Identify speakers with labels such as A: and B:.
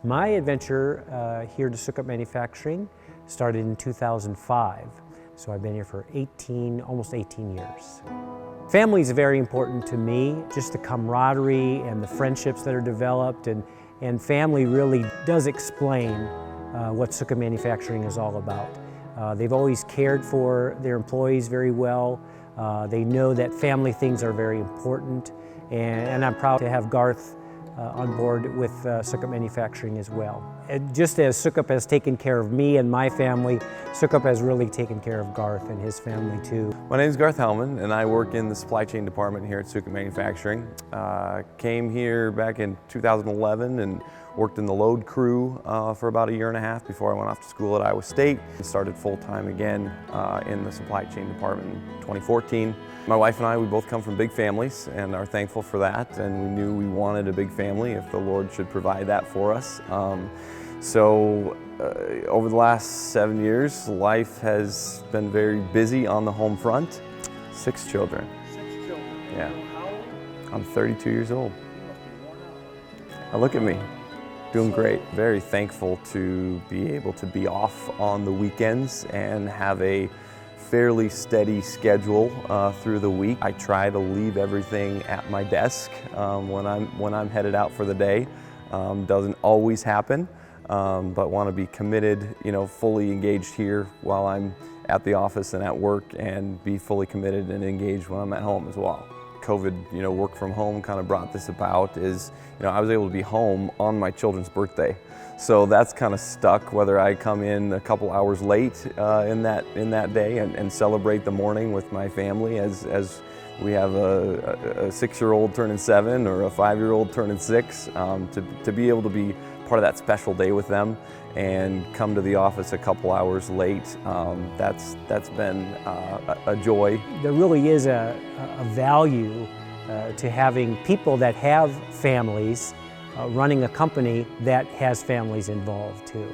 A: My adventure here to Sukup Manufacturing started in 2005, so I've been here for almost 18 years. Family is very important to me, just the camaraderie and the friendships that are developed, and family really does explain what Sukup Manufacturing is all about. They've always cared for their employees very well. They know that family things are very important, and I'm proud to have Garth on board with Sukup Manufacturing as well. And just as Sukup has taken care of me and my family, Sukup has really taken care of Garth and his family too.
B: My name is Garth Hellman and I work in the supply chain department here at Sukup Manufacturing. Came here back in 2011 and worked in the load crew for about 1.5 years before I went off to school at Iowa State. Started full-time again in the supply chain department in 2014. My wife and I, we both come from big families and are thankful for that, and we knew we wanted a big family if the Lord should provide that for us. Over the last 7 years, life has been very busy on the home front. 6 children.
A: 6 children?
B: Yeah.
A: How old?
B: I'm 32 years old.
A: You must be worn out.
B: Now look at me. Doing great. Very thankful to be able to be off on the weekends and have a fairly steady schedule through the week. I try to leave everything at my desk when I'm headed out for the day. Doesn't always happen, but want to be committed, fully engaged here while I'm at the office and at work, and be fully committed and engaged when I'm at home as well. COVID, work from home kind of brought this about. I was able to be home on my children's birthday. So that's kind of stuck, whether I come in a couple hours late in that day and celebrate the morning with my family as we have a 6-year-old turning 7 or a 5-year-old turning 6, to be able to be part of that special day with them and come to the office a couple hours late, that's been a joy.
A: There really is a value to having people that have families running a company that has families involved too.